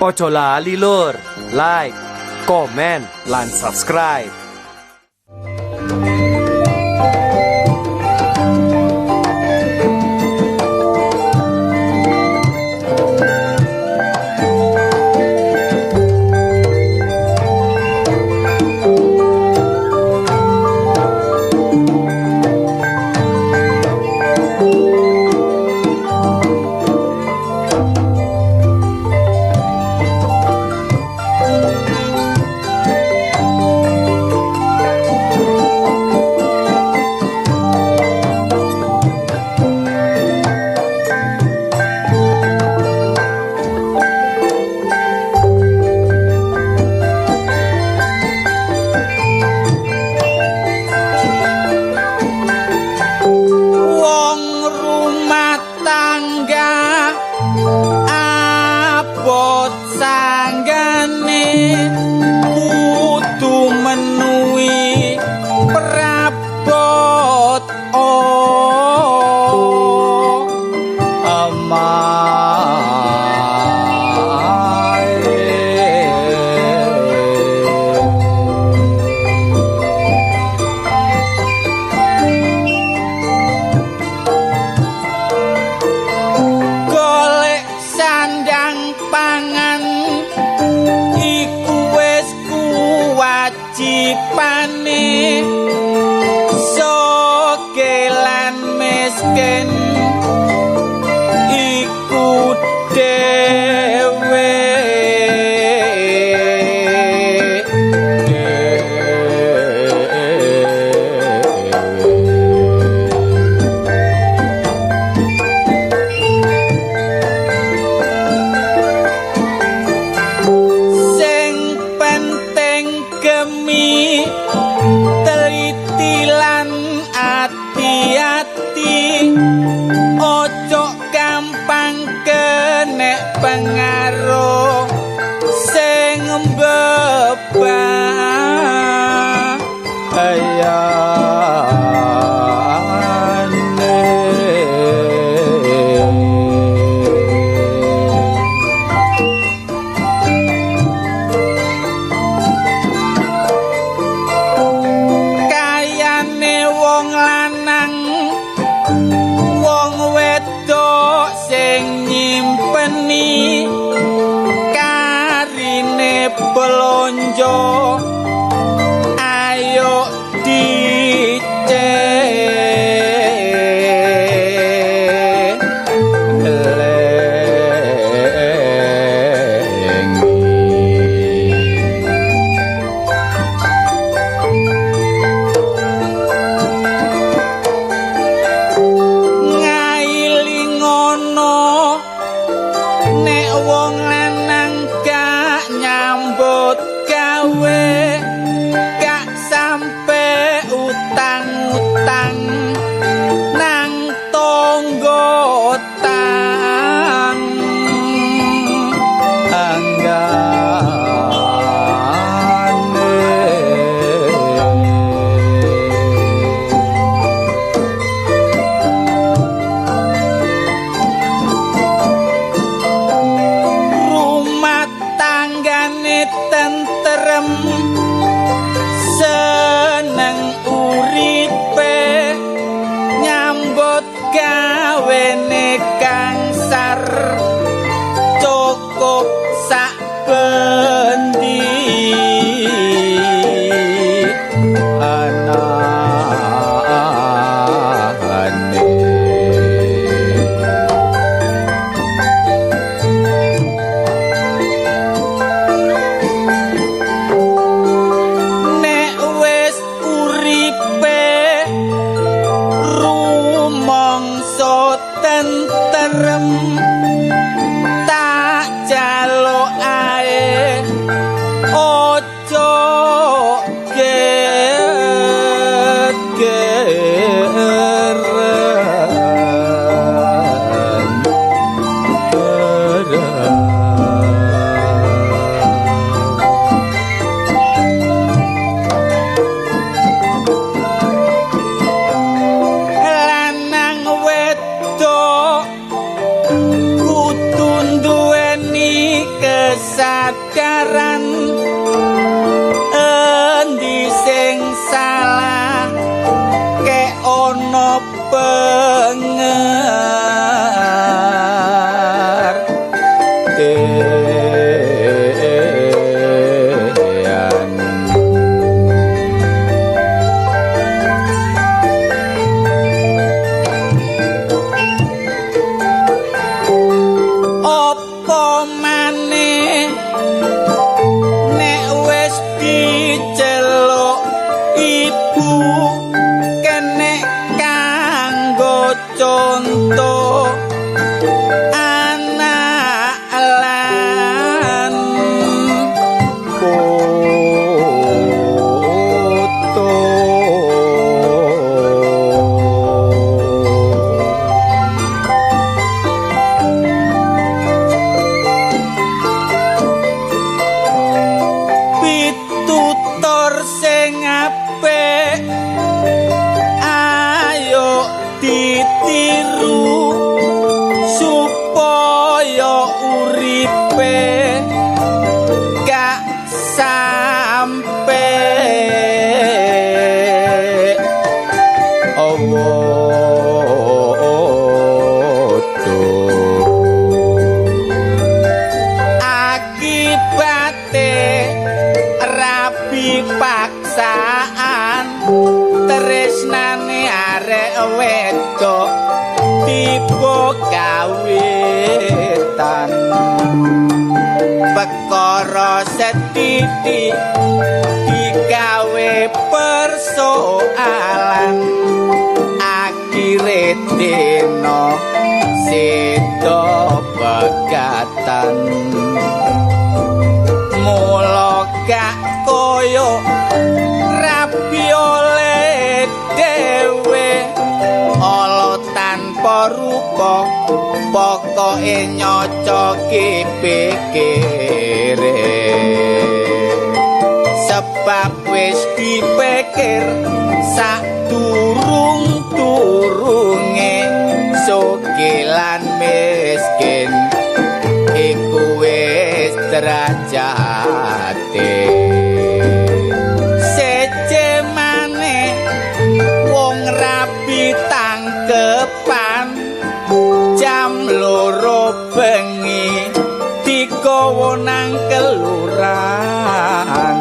Ojo lali lur, like, komen, lan subscribe. Pengaruh sing mbebah ayane kayane wong lanang wong wedok sing nyimpeni belonjo ayo dicek ngailing ngono nek wong lanang gak nyambut gawe gak sampe utang-utang nang tonggo tang tentrem seneng uripe nyambut gawene kangsar cukup sak bendi anane kesadaran endi sing salah ke ono pengar contoh anak lan foto pitutur sing apik ayo ditiru supaya uripe gak sampe akibate rabi paksaan tresnane arek wedok tiba kawitan perkara sethithik digawe persoalan akhire dina sedo pegatan mula gak koyo rabi oleh dewe ala tanpa rupa pokoke nyocoki pikire sebab wis dipikir sadurung-durunge sugih lan miskin iku wis derajate secemane wong rabi tangkepan jam 2 bengi digawa nang kelurahan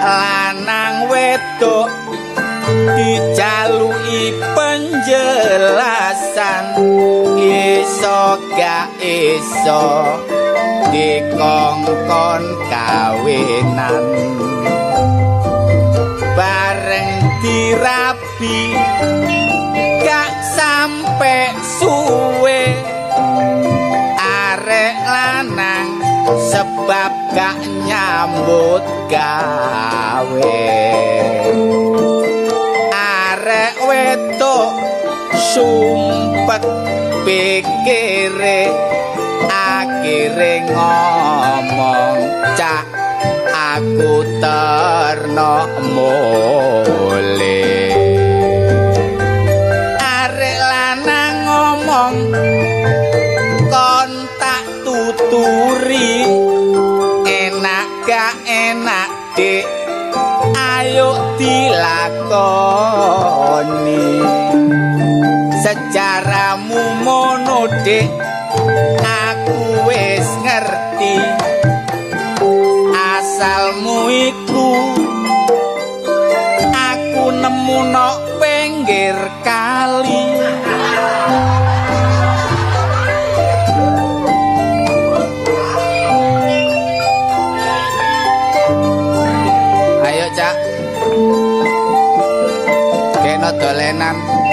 lanang wedok dijaluki penjelasan iso gak iso dikongkon kawinan bareng dirabi gak sampe suwe arek lanang sebab gak nyambut gawe arek wedok sumpek pikire akhire ngomong cak aku terno mule arek lanang ngomong kon tak tuturi enak gak enak dik ayo dilakoni sejaramu mono dik aku wis ngerti asalmu iku aku nemu nok pinggir kali ayo cak kena dolenan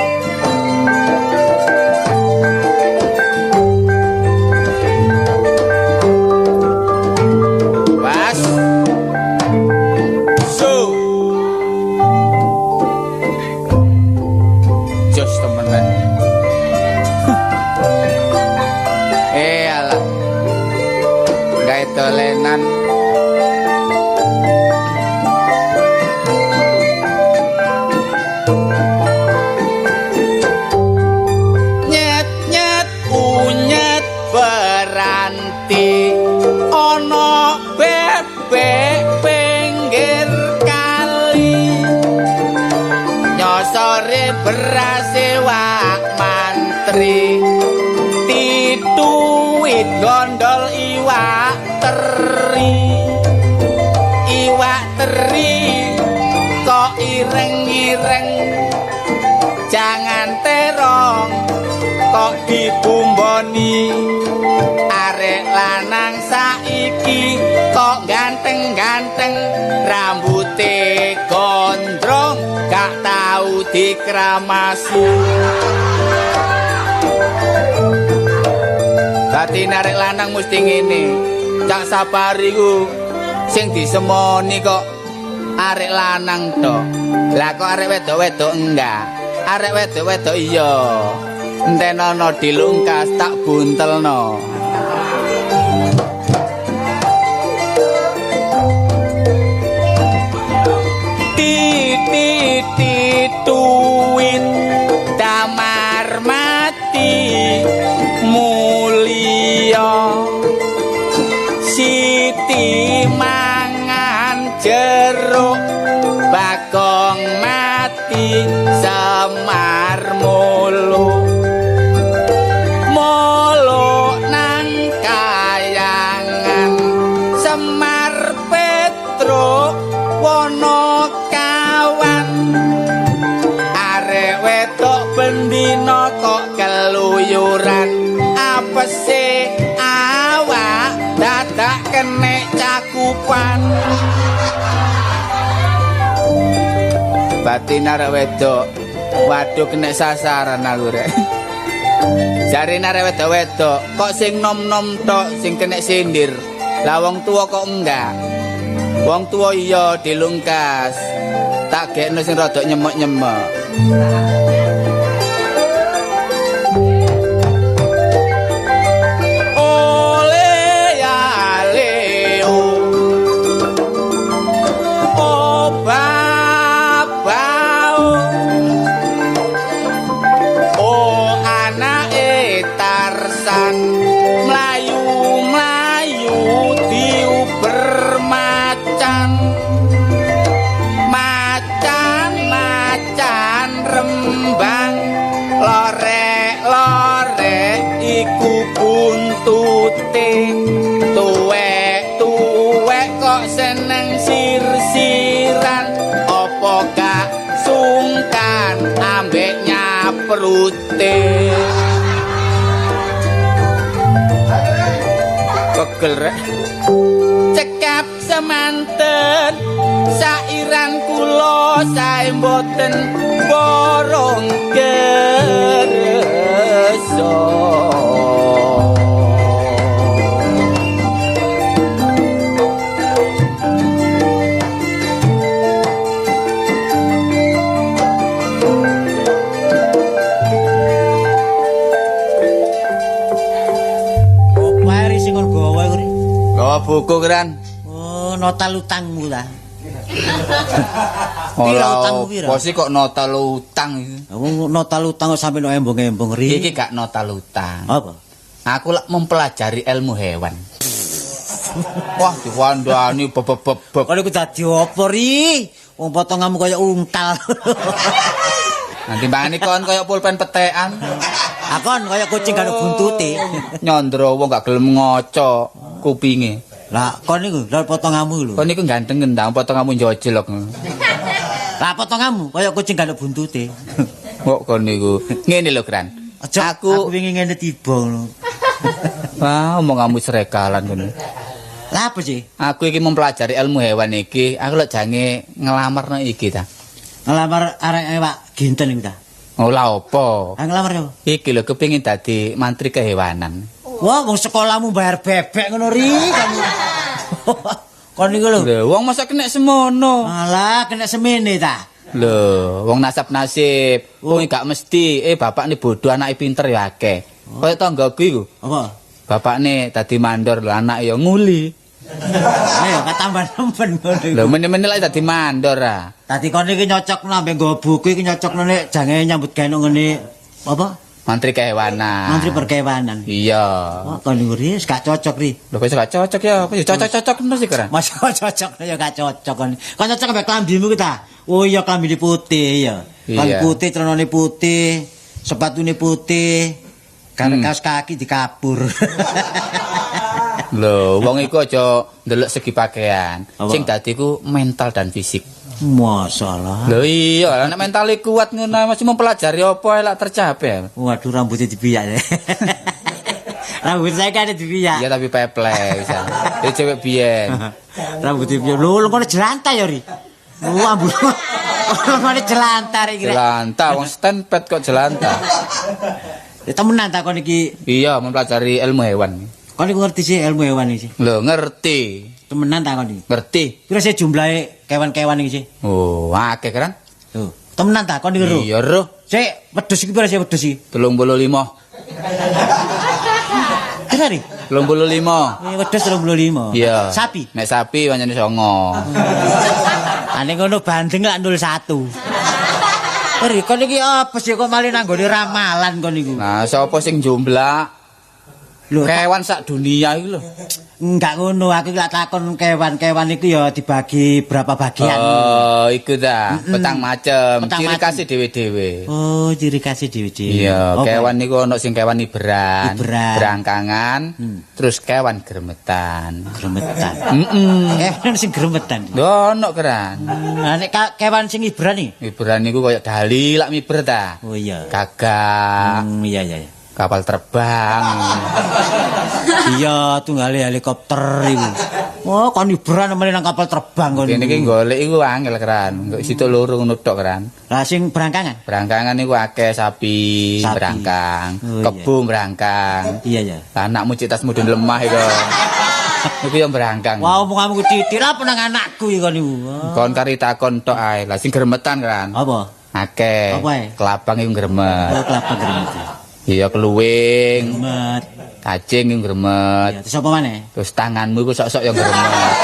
dolenan nyet nyet unyet berantai mati ana bebek pinggir kali nyosore berase wak mantri tituit gondol iwak teri kok ireng-ireng jangan terong kok dibumboni arek lanang saiki kok ganteng-ganteng rambute gondrong gak tahu dikramasi dadi arek lanang mesti ngene cak sapari ku sing disemoni kok arek lanang tok. Lah kok arek wedok-wedok enggak? Arek wedok-wedok iya. Entenono dilungkas tak buntelno. Tituin damar mati mulia Siti mangan jeruk bagong mati semar mulu nang kayangan semar petruk wono kawan arek wedok bendina kok keluyuran apese awak dadak kenek cakupan batin arek wedok waduh kenek sasaran aku rek jare arek wedok kok sing nom-nom tok sing kenek sindir lah wong tuwa kok enggak wong tuwa iya dilungkas tak gekno sing rada nyemek-nyemek Melayu diuber macan rembang lorek iku buntute tuwek kok seneng sir-siran apa gak sungkan ambek nyaprute pegel rek cekap semanten sairan kula sae mboten borong kerso buku kan. Oh, nota utangmu ta. Ora utangmu pira? Posi kok nota utang iki. Nota utang kok sampe nek embong-embong ri. Iki gak nota utang. Apa? Aku lak mempelajari ilmu hewan. Wah, diwandani bebeb. Kok iku dadi apa ri? Wong potonganmu kaya untal. Nanti mbane kon kaya pulpen petekan. Akon kaya kucing karo buntute. Nyandra wong gak gelem ngoco kupinge. Lah kon niku lha potonganmu lho. Kon niku ganteng ndang potonganmu njojlok. Lah potonganmu kaya kucing karo buntute. Kok kon niku ngene lho Gran. Aku wingi ngene tiba ngono. Wah, omonganmu serekalan ngono. Lah apa sih? Aku iki mempelajari ilmu hewan iki. Aku lek jange ngelamarno iki ta. Ngelamar arek ewak ginten iki ta. Oh, lah opo? Ngelamar apa? Iki lho kepengin dadi mantri kehewanan. Wah, wong sekolahmu bayar bebek ngono ri kamu. Kon niku lho. Lho, wong masa kena semono. Alah, kena semene ta. Lho, wong nasab-nasib. Wong gak mesti bapakne bodoh anake pinter ya akeh. Kaya tanggaku iku. Apa? Bapakne dadi mandor lho anak ya nguli. Ayo katambah nemben ngono. Lho meneh-meneh lek dadi mandor ah. Dadi kon iki nyocok nambah nggo buku iki nyocok nek jange nyambut gawe ngene apa? Menteri Kehewanan. Menteri Perkewanan. Iya. Oh, kon niku ri gak cocok ri. Lho kok gak cocok ya? Apa ya cocok-cocok mesti keren. Mas kok cocok ya gak cocok kon. Kon cocok mbek klambimu ki ta? Oh iya klambine putih ya. Kan Iya. putih, celanane putih, sepatune putih. Kan kaos kaki dikabur. Lho, wong iku aja ndelok segi pakaian. Apa? Sing dadi ku mental dan fisik. Masalah. Lho iya, nek mentale kuat ngono masih mempelajari apa elak tercapai. Waduh rambutnya dibiyak ya. Rambut saya kan ada dibiyak. Iya tapi peplek bisa. Iki cewek biyen. Rambutnya dibiyak. Lho kok jelantar ya ri. Oh ambul. Kok jelantar iki. Jelantah, wong stand-pad kok jelantah. Ya temenan ta kon iki. Iya, mempelajari ilmu hewan. Kon iku ngerti sih ilmu hewan iki sih. Lho, ngerti. Temenan ta kon iki. Ngerti. Kira sih jumlahe kewan-kewan iki sih. Oh, akeh kan? Tuh, temenan ta kon iki ro. Iya, roh. Sik wedhus iki pira sih wedhus iki? 35. Kira ri. 35. Wedhus 35. Iya. Sapi. Nek sapi pancene 9. Ane ngono bandeng lak 01. Ri kon iki apa sih kok malah nanggone ramalan kon niku? Nah, sapa sing jumlah Lho, kewan sak dunia iki lho. enggak ngono, aku lak takon kewan-kewan iku ya dibagi berapa bagian. Oh, iku ta. Petang macem, Petang ciri macem. khasnya dhewe-dhewe. Oh, ciri khasnya dhewe-dhewe. Iya, Apa? kewan niku ono sing kewan iberan, Iberan. berangkangan, terus kewan gremetan. Gremetan. Kewan sing gremetan. Lho ono keran. Nah, nek kewan sing iberan nih. Iberan niku koyo dali lak miber ta. Oh iya. Gagak, Iya iya. kapal terbang. Iya, tunggale helikopter iku. Oh, kon iberan malah nang kapal terbang kon. Kene iki golek iku angel keran. Kok situ loro ngono tok keran. Lah sing berangkangan. Berangkangan niku akeh sapi, Sapi. berangkang, Oh, iya. kebo berangkang. Iya ya. Lah anakmu citas mudun lemah iku. Iku yang berangkang. Wah, omonganmu ku titik lah penang anakku iki kon niku. Oh. Kon kari takon tok ae. Lah sing gremetan kan. Apa? Akeh. Apa ae? Kelabang iku gremet. Oh, kelapa gremet. Iya keluwing, Gremet. cacing iku gremet. Ya, terus apa maneh? Terus tanganmu iku sok-sok yang gremet.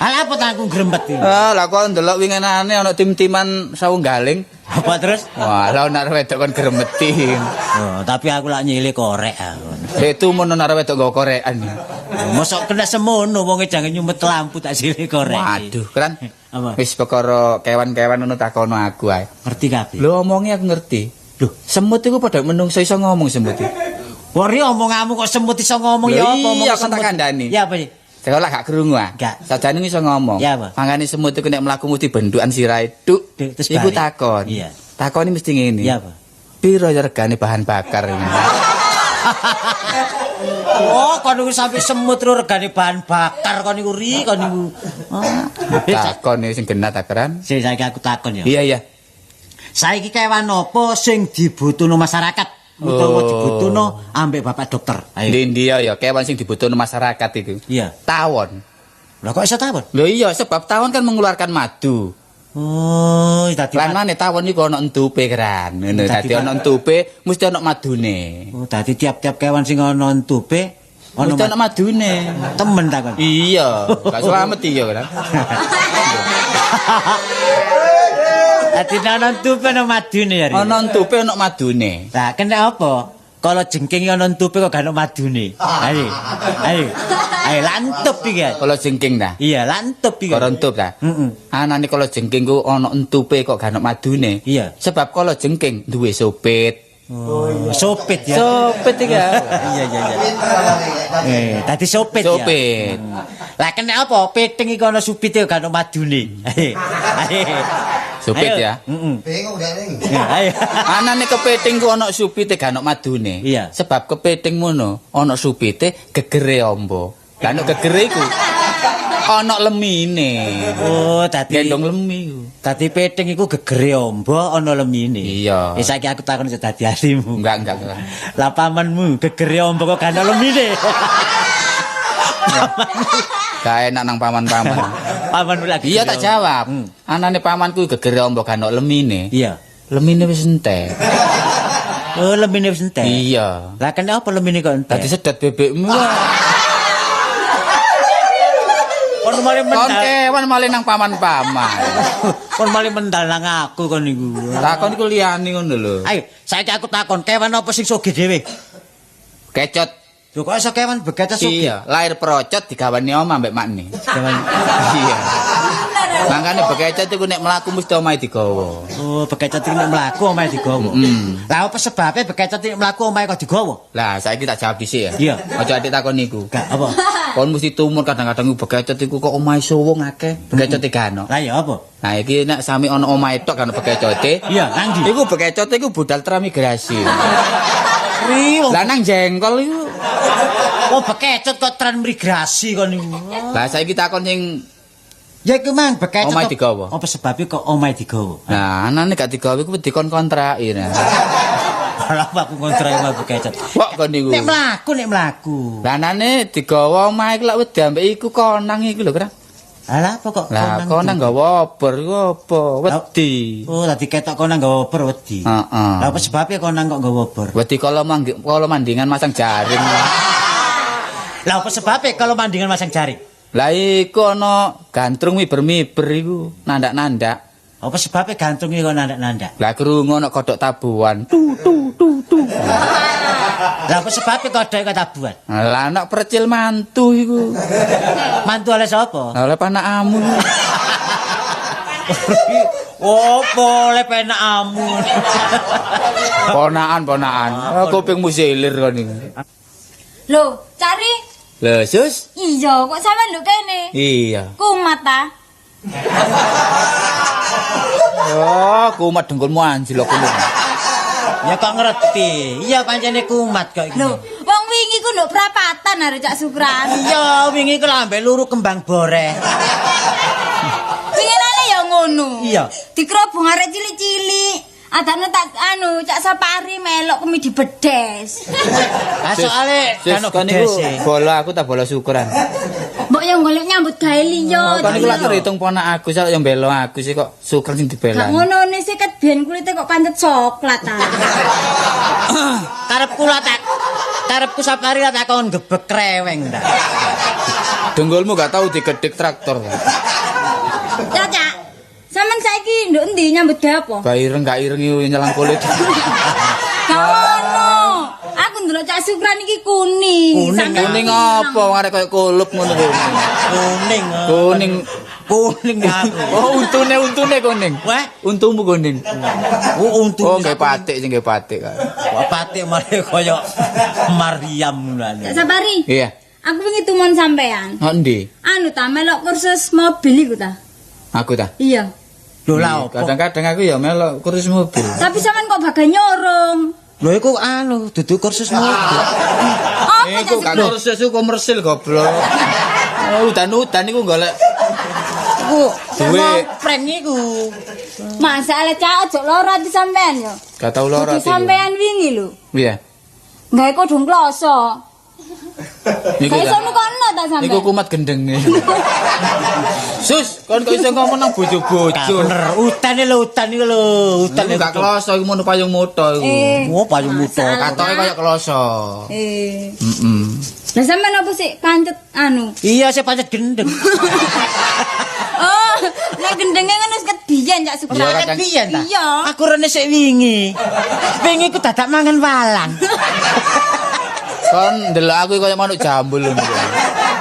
Ala apa tanganku gremet iki? Ah, lah kok ndelok winginane ana tim-timan sawunggaling. Apa terus? Wah, lah nek wedok kon gremetin. Oh, tapi aku lak nyilih korek aku. Itu mono nek wedok nggo korekan. Mosok kena semono wong jangan nyumet lampu tak silih korek. Waduh, kan. Apa? Wis perkara kewan-kewan ngono takono aku ae. Ngerti kabeh. Lho omongi aku ngerti. Lho, semut iku padha menungso iso ngomong semut iki. Wari omonganmu kok semut iso ngomong Lho, ya apa iya, semut? kok tak kandhani. Ya apa sih? Sekolah gak krungu ah. Gak. Sajane iso ngomong. Ya, apa? Mangane semut iku nek mlaku mesti bendukan sirahe duk. Duk, terus Iku balik. takon. Iya. Takoni mesti ngene. Ya apa? Piro ya regane bahan bakar ini? Oh, kon niku sampe semut ro regane bahan bakar kon niku ri kon niku. Oh. Takon sing genah takaran. Sing saiki aku takon ya. Iya, iya. Saiki kewan apa sing dibutuhno masyarakat utawa Oh. dibutuhno ambek bapak dokter? Ayo. Ndi ya kewan sing dibutuhno masyarakat iku. Iya. Tawon. Lah kok iso tawon? Lho iya, sebab tawon kan mengeluarkan madu. Oh, dadi Lan maneh tawon iku ana entupe keran. Ngono, dadi ana entupe mesti ana madune. Oh, dadi tiap-tiap kewan sing ana entupe ana Mesti ana madune. temen ta kon. Iya, gak selamat iya kan. Dadi ana entupe ana madune ya. Ri? Ana entupe ana madune. Lah kena apa? Kalau jengking ana entupe kok gak ana madune. Ayo. Ayo. Ayo lantup iki. Kalau jengking ta? Iya, lantup iki. Karo entup ta? Heeh. Anane kalau jengking ku ana entupe kok gak ana madune. Iya. Sebab kalau jengking duwe sopit. Oh, sopit ya. Sopit iki ya. Iya iya iya. Tadi sopit ya. Sopit. Lah kena apa? Piting iki ana supite gak ana madune. Ayo. Ayo. Supit Ayo. ya. Heeh. Bingung dah ni. Ayo. Anane kepiting ku ana supite gak ana madune. Iya. Sebab kepiting mono ana supite gegere ombo. Lah nek gegere iku ana lemine. Oh, tadi Gendong lemi iku. tadi piting iku gegere ombo ana lemine. Iya. Saiki aku takon dadi alimu. Enggak. Lah pamanmu gegere ombo kok gak ana lemine. Gak enak nang paman-paman. Pamanmu lagi. Iya tak jawab. Anane pamanku gegere ombo gak ana lemine. Iya. Lemine wis entek. Oh, lemine wis entek. Iya. Lah kenapa lemine kok entek? Tadi sedot bebekmu. Kon malah Kon mendal. kewan malah nang paman-paman. Kon malah mendal nang aku kon niku. Takon iku liyane ngono lho. Ayo, saiki aku takon, kewan apa sing sugih dhewe? Kecot. Lho kok iso kewan begetes sugih? Iya, lahir procot digawani omah mbek makne. Kewan. Iya. Mangkane bekecot iku nek mlaku mesti omahe digawa. Oh, bekecot iki nek mlaku omahe digawa. Lah apa sebabnya bekecot iki mlaku omahe kok digawa? Lah saiki tak jawab dhisik ya. Iya. Aja adik takon niku. Gak apa? Kon mesti tumur kadang-kadang bekecot iku kok omahe suwung akeh. Bekecot gano. Lah ya apa? Nah iki nek sami ana omahe tok kan bekecote. Iya, nang ndi? Iku bekecot iku budal transmigrasi. Riwo. Lah nang jengkol iku. Oh, bekecot kok transmigrasi kon niku. Lah saiki takon sing Ya iku mang bekecot. Omahe digawa. Apa sebabnya kok omahe digawa? nah anane gak digawe iku dikon kontraki nah. Lah aku ngontrak omah bekecot. Kok kon niku. Nek mlaku. Lah anane digawa omahe iku lak wedi ambek iku konang iku lho, Kra. Alah apa kok Lah konang gawa obor iku apa? Wedi. Oh, tadi ketok konang nggawa obor wedi. Heeh. Lah apa sebabnya konang kok nggawa obor? Wedi kalau mandingan masang jaring. Lah apa sebabnya kalau mandingan masang jaring? Lah iku ana gantrung miber-miber iku, nandak-nandak. Apa sebabnya gantung iki kok nandak-nandak? Lah krungu ana kodhok tabuhan. Lah apa sebabnya kok dhek tabuhan? Lah anak percil mantu iku. Mantu oleh sapa? Lah oleh panakamu. Oh, boleh penak amu. Ponakan. Kupingmu silir kon iki. Loh, cari. Lho, Sus? Iya, kok sampean nduk kene? Iya. Kumat ta? Oh, kumat dengkulmu anjlok kono. Ya kok ngerti. Iya pancene kumat kok iki. Loh, wong wingi ku nduk prapatan arek Cak Sukran. Iya, wingi ku lambe luru kembang boreh. Winginane ya ngono. Iya. Dikrobong arek cilik-cilik. Adane tak Cak Sapari melok kemi dibedes. Lah soalé Sus, kan kon niku bola aku tak bola syukuran. Mbok yang golek nyambut gawe liya. Kon niku lak terhitung ponak aku sak yang belo aku sih kok syukur sing Gak dibelani. ngono ne sik ket biyen kulite kok pancet coklat ta. Karepku Sapari lah takon gebek kreweng ta. Denggolmu gak tahu digedhek traktor. Caca. Sampeyan saiki nduk endi nyambut gawe apa? Gak ireng nyelang kulit. Gak ngono. Aku ndelok Cak Sukran iki kuning. Kuning apa wong arek koyo kulup ngono kuwi. Kuning aku. Oh, untune kuning. Wah, Untumu kuning. untu. Oh, nggih patik sing nggih patik. Wah, patik mare koyo Maryam ngono. Cak Sapari. Iya. Aku pengen tumon sampean. Endi? Anu ta melok kursus mobil iku ta? Aku ta. Iya. Lho lah opo? Kadang-kadang aku ya melok kursus mobil. Tapi sampean kok baga nyorong. Lho iku anu dudu kursus mobil. Apa Iku Cak kan kursus komersil goblok. Udan-udan iku golek Iku duwe. prank iku. Masalah Cak ojo lara ati sampean yo. Gak tau lara Kudu sampean wingi lho. Iya. Gawe kodhong kloso. Niku Kayak ta. sono kono ta sampean. Niku kumat gendenge. Sus, kon kok iso ngomong nang bojo-bojo. Bener, udan iku lho, udan Niku gak kloso iku mono payung moto iku. Oh, payung muto. Katoke koyo kloso. Heeh. Lah sampean apa sih pancet anu? Iya, saya pancet gendeng. Oh, nek gendenge ngono wis ket biyen Cak Sukran. Iya, kadang- Piye ta? Iya. Aku rene sik wingi. Wingi ku dadak mangan walang. Kon ndelok aku koyo manuk jambul ngono.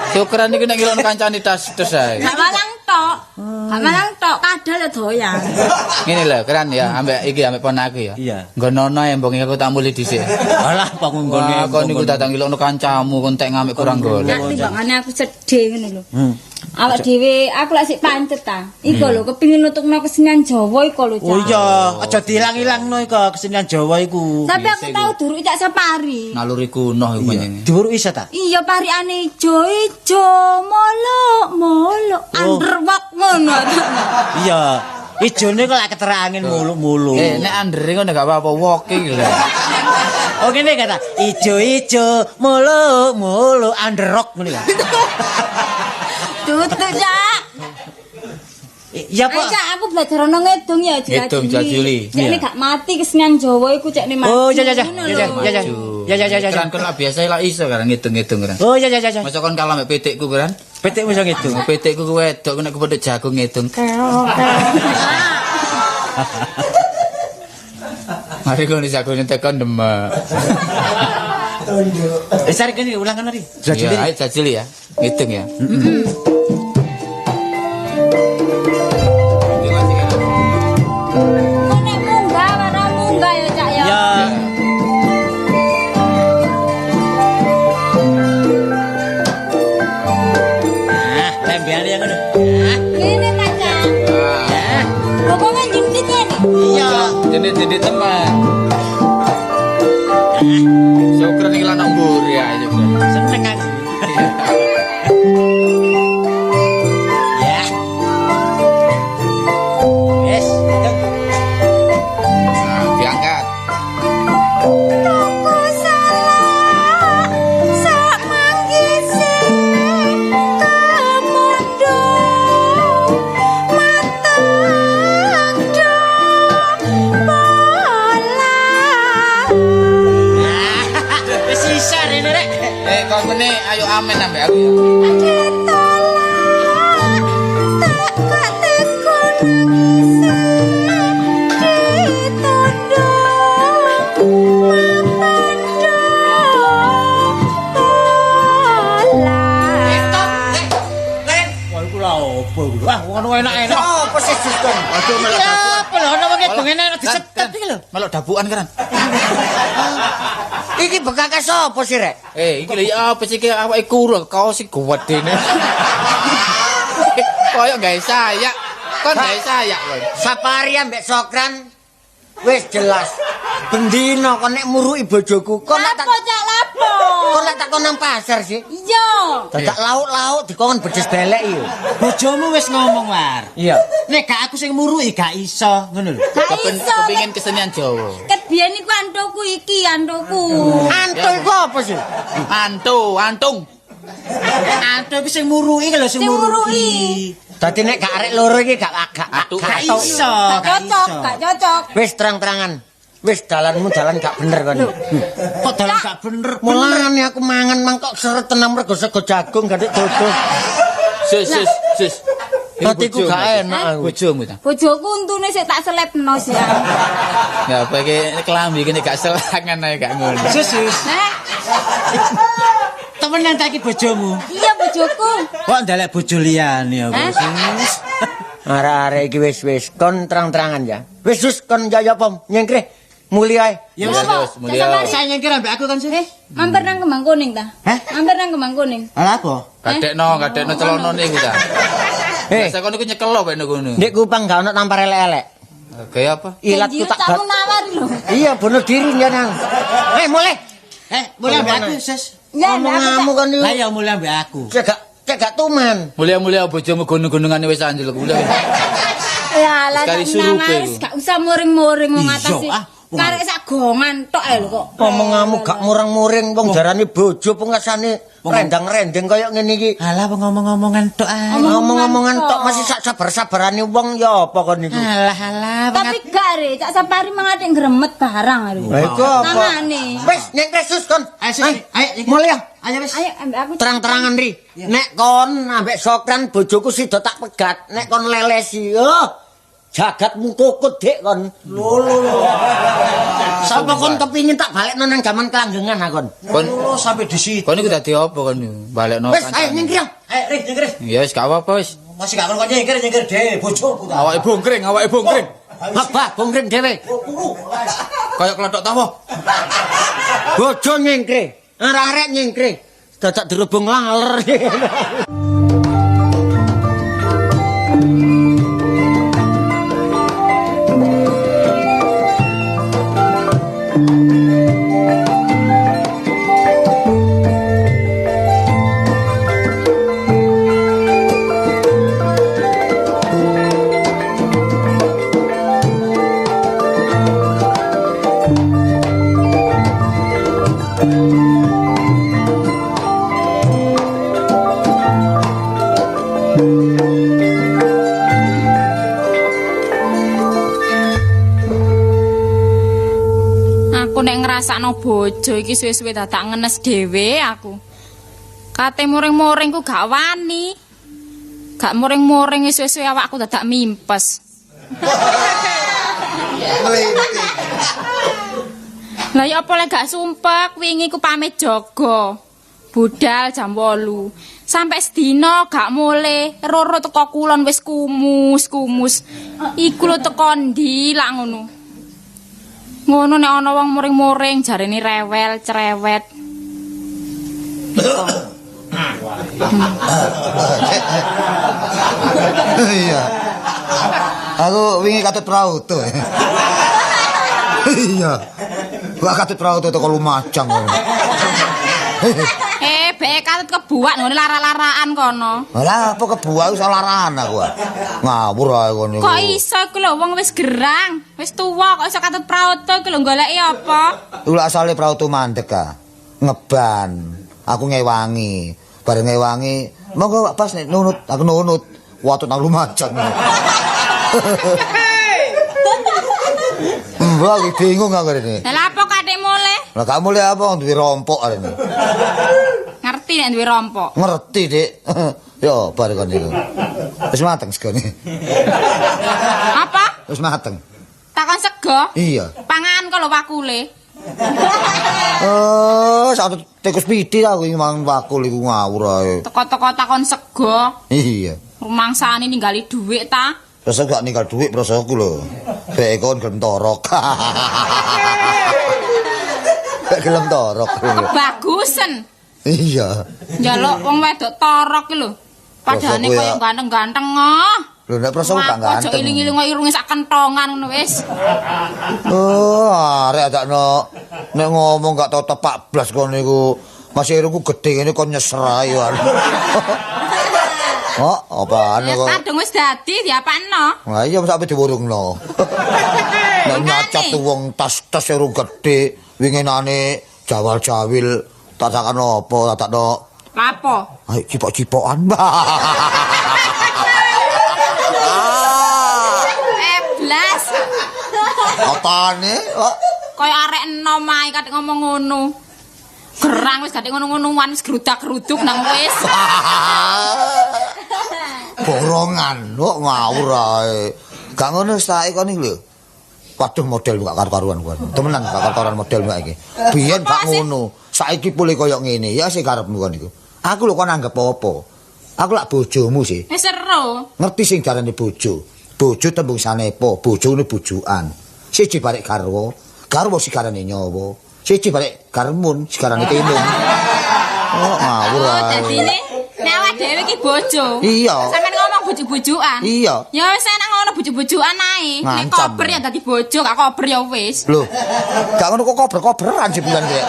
Syukuran iki nek ngilokno kancane tas-tes ae. Gak malang tok. Gak malang tok, kadal ya doyan. Ngene lho, keren ya, ambek iki ambek ponaku ya. Iya. Nggonono embong aku tak mulih dhisik. Alah, kok nggone. Wah, kon niku dadak ngilokno kancamu kon tek ngamik kurang golek. Nek timbangane aku sedih ngono lho. Awak dhewe aku lak sik pancet ta. Iku lho kepengin nutukno kesenian Jawa iku lho, Cak. Oh iya, aja diilang-ilangno iku kesenian Jawa iku. Tapi aku tahu duruk Cak Sapari. Naluri kuno iku panjenengan. Diwuru isa ta? Iya parikane ijo-ijo, molok-molok, underwalk ngono. Iya. Ijone kok lak keterangin mulu-mulu. Nek andere ngono gak apa-apa woke iki lho. Oh ngene kata, ijo-ijo, mulu-mulu underrock ngene ya. Tutuk, Cak. Iya, Ayo, Pak. Cak, aku belajar ono ngedung ya, Ngedung, Jajuli. Cek gak mati kesenian Jawa iku cek mati. Oh, ya. Ya. Kan kon lah biasa lah iso kan ngitung-ngitung kan. Oh, ya. Masa kon kalah mek pitikku kan. Petikmu iso ngitung. Petikku ku wedok nek kepethuk jagung ngitung. Mari kono jagonge tekan demek. Sari kene ulang kan Ri. Ya, ayo jajil ya. Ngitung ya. Nek munggah ora munggah ya Cak ya. Ya. Nah, tembean ya ngono. Kene ta Cak. Ya. Pokoknya jendit ya nih. Iya. Jenit-jenit teman. Syukur ning lanang mburi ya juga. Seneng aku. Ya. Wes, itu. Nah, diangkat. Toko salah sak manggise kamondo matang do bola. Wes sisa rene rek. Kau ngene ayo amen ambek aku ya. Wah, iku lha opo iku? Wah, ngono enak-enak. Apa sih Juston? Aduh melok Ya, apa lho ono wong edong enak disetet iki lho. melok dabukan kan. Iki bekake sapa sih, Rek? Iki lho ya apa sih iki awake kuru kaos sing gedene. Koyo gawe sayak. Kon gawe sayak kowe. Sapari ambek Sokran wis jelas. Bendina kon nek muruki bojoku, kon tak Lapo Cak lapo? kon tak kon nang pasar sih. Iya. Dadak lauk-lauk dikon bedes belek yo. Bojomu wis ngomong war. Iya. Nek gak aku sing muruki gak iso, ngono lho. Gak iso. Kepengin kesenian Jawa. Ket biyen iku antuku iki, antuku. Antul iku apa sih? Antung. Antu iki sing muruki lho sing Sing muruki. Dadi nek gak arek loro iki gak Gak iso, Gak cocok, gak cocok. Wis terang-terangan. Wis dalanmu dalan gak bener kon. Kok dalan gak bener. Mulane aku mangan mangkok seret tenang mergo sego jagung gak dodo. Sis. Hatiku gak enak aku. Bojomu ta. Bojoku untune sik tak selepno sih. Ya apa iki kelambi kene gak selangan ae gak ngono. Sus. Nek, Temenan ta iki bojomu? iya bojoku. Kok ndelek bojo liyane apa Hah? sus? Arek-arek iki wis kon terang-terangan ya. Wis sus kon jaya apa nyengkreh. Mulia ae. Ya Mulia, wis. Sus, mulia. Saya nyengkir ambek aku kan sus. Mampir nang Kembang Kuning ta? Hah? Mampir nang Kembang Kuning. Ala apa? Kadekno celonone iku ta. Heh, Biasa kono iku nyekel lho kono kono. ndek kupang gak ono tampar elek-elek. Gaya apa? Ilatku tak tak nawari lho. Iya, bunuh diri nang. Mulai. Mulai ambek aku sus. Ya, Ngomong-ngomong kan Lah iki. ya mulai ambek aku. Cek gak tuman. Mulia-mulia bojomu gunung-gunungane wis anjlok mulia. Ya lah Sekali tak surupe nawari iku. gak usah muring-muring wong Iya, ngatasi. ah. Karek sak gongan tok ae lho kok. Ngomong-ngomong gak murang-muring wong jarane bojo pengasane rendang-rendeng kaya ngene iki. Alah ngomong-ngomongan tok ae. Ngomong-ngomongan tok masih sak sabar-sabarane wong ya apa kon niku. Alah. Tapi gak re, Cak Sapari mangatik gremet barang lho. Lah iku apa? Tangane. Wis nyek Yesus kon. Ayo sus. Ayo. Mulia. Ayo wis. Ayo ambek aku. Terang-terangan Ri. Nek kon ambek Sokran bojoku sida tak pegat. Nek kon lelesi, jagatmu kukut dik kon. Lho. Sapa kon kepingin tak balekno nang jaman kelanggengan akon. Kon Sampai di situ. kon iku dadi apa kon niku? Balekno Wis ayo nyengkir. Ayo Rik, nyengkir. Ya wis gak apa-apa wis. Masih gak kon nyengkir dhewe bojoku ta. Awake bongkring. Apa bongkring dhewe. Kayak klothok tawa. Bojo nyengkre. Arek-arek nyengkre. Dadak dirubung laler. Aku nek ngrasakno bojo iki suwe-suwe dadak ngenes dhewe aku. Kate muring-muring ku gak wani. Gak muring-muring suwe-suwe awakku dadak mimpes. Lah ya apa lek gak sumpek wingi ku pamit jaga. Budal jam 8. Sampai sedina gak mule, roro teko kulon wis kumus. Iku lho teko ndi lak ngono. Ngono nek ana wong muring-muring jarene rewel, cerewet. Iya. Aku wingi katut prauto. Iya. Gua katut prauto teko Lumajang. Bek katut kebuak ngene lara-laraan kono. Lah apa kebuak iso larahan aku. Ngawur ae kono. Kok iso iku lho wong wis gerang, wis tuwa kok iso katut prauto iku lho goleki apa? Ula asale prauto mandek ah. Ngeban. Aku ngewangi. Bareng ngewangi, monggo pas nek nunut, aku nunut. Watut nang Lumajang. Mbak bingung aku rene. Lah apa kadek mule? Lah kamu le apa duwe rompok rene. Ngerti nek duwe rompok. Ngerti, Dik. Yo, bar kon iku. Wis mateng segone. Apa? Wis mateng. Takon sego? Iya. Pangan kok lho wakule. Satu tikus piti aku iki mangan wakul iku ngawur ae. Teko-teko takon sego. Iya. Rumangsane ninggali dhuwit ta? Rasa gak ninggal dhuwit prasaku lho. Bek kon gelem torok. Bek gelem torok. Bagusen. Iya. Njaluk wong wedok torok ki lho. Padahane Prasaku ya. koyo ganteng-ganteng oh. Lho nek prasaku gak Aja ganteng. iling-iling kok irunge sak kentongan ngono wis. Arek adakno nek ngomong gak tau tepak blas kon niku. Masih irungku gede ngene kon nyeser ae yo. Oh, apaan Ya kok? kadung wis dadi diapakno. Lah iya sampe diwurungno. Nek nyacat wong tas-tas irung gede, winginane jawal-jawil tak sakno apa takno. Lapo? Ayo cipok-cipokan. Blas. Apane? Kaya arek enom ae kadek ngomong ngono. Gerang wis kadek ngono-ngonoan wis gerudak-geruduk nang wis. Borongan, kok ngawur ae. Gak ngono saiki kon iki lho. Waduh model gak karo-karuan kuwi. Temenan gak karo-karuan model mbak iki. Biyen gak ngono. Saiki pulih koyo ngene. Ya sing karepmu kon iku. Aku lho kon anggap apa? Aku lak bojomu sih. Wis seru. Ngerti sing darane bojo. Bojo tembung sanepa, bojone bojokan. Siji barek garwa, garwa sigarane nyawa. Siji barek garmun, sigarane tinung. Oh, ngawur ae. Dadine nek awak dhewe iki bojo. Iya. Sampeyan ngomong bojo-bojoan. Iya. Ya wis enak ngono bojo-bojoan ae. Nek Ngancam. kober ya dadi bojo, gak kober ya wis. Lho, gak ngono kok kober-koberan jebulan rek.